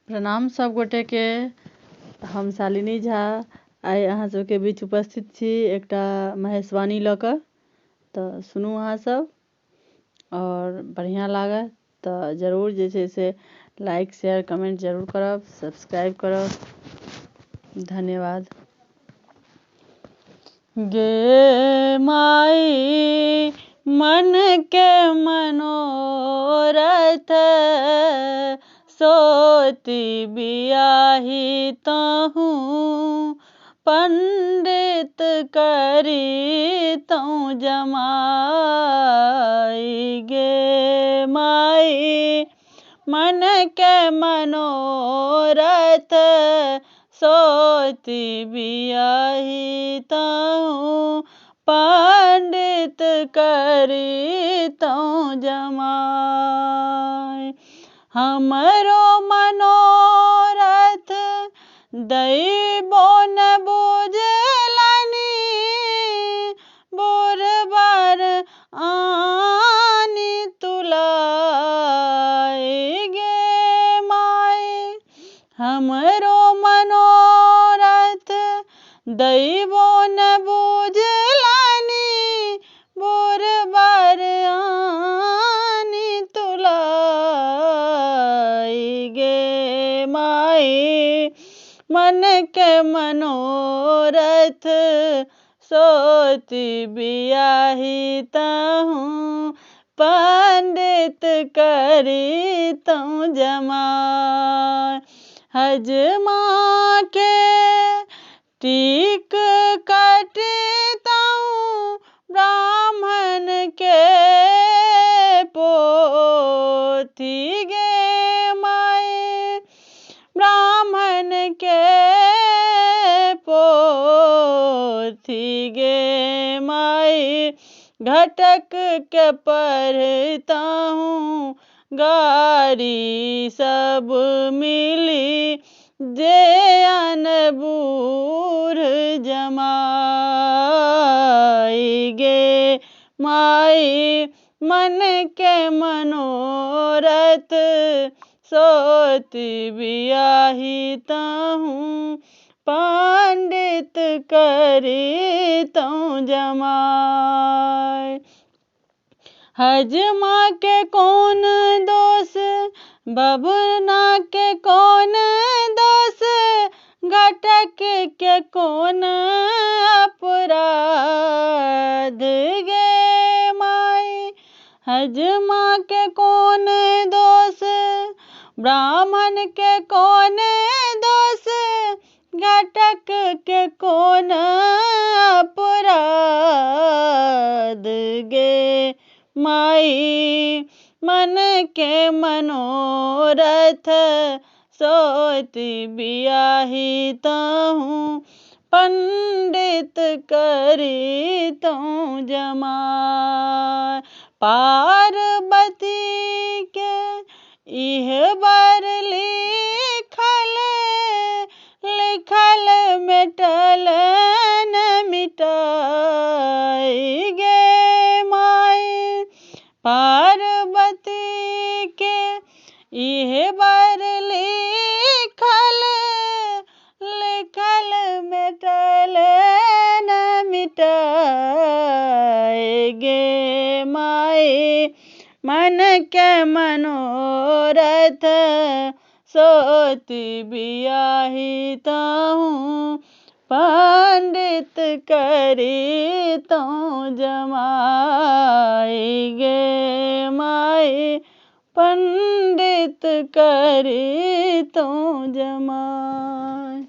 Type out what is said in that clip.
प्रणाम सब गोटे के। हम शालिनी झा आइ अहाँ सबके बीच उपस्थित छी एकटा महेशवाणी लऽ कऽ। तऽ सुनू अहाँ सब और बढ़िया लागत तऽ जरूर जे छै से लाइक शेयर कमेंट जरूर करब, सब्सक्राइब करब। धन्यवाद। गे माई मन के मनोरथ सोती बियाही तहूँ पंडित करी तऊ जमाई। गे माई मन के मनोरथ सोती बियाही तऊ पंडित करी तऊ जमाई। हमरो मनोरथ दैबो न बुझलनि बुढ़बर आनी तुलाई। गे माई हमरो मनोरथ दैबो न बुझलनि बुढ़बर आनी तुलाई। गे माई मन के मनोरथ सोती बियाही तहूँ पंडित करी तऊ जमाई। हजमा के टीक कटतऊ ब्राह्मण के पोथी। गे माई ब्राह्मण के पोथी। गे माई घटक के पढ़तहूँ गारी सब मिली जे अनबूढ़ जमाई। गे माई मन के मनोरथ सोती बियाही तहूँ पंडित करी तऊ जमाई। हजमा के कौन दोष बभुना के कौन दोष घटक के कौन अपराध। गे माई हजमा के कौन दोष ब्राह्मण के कौन दोष घटक के कौन अपराध। गे माई मन के मनोरथ सोती बियाही तहूँ पंडित करी तऊ जमाई। पार्वती के इह बर लिखल लिखल मिटल न मिटाई। गे माई पार्वती के इह बर लिखल लिखल मिटल न मिटाई। गे माई मन के मनोरथ सोती बियाही तहूँ पंडित करी तऊ जमाई। गे माई पंडित करी तऊ जमाई।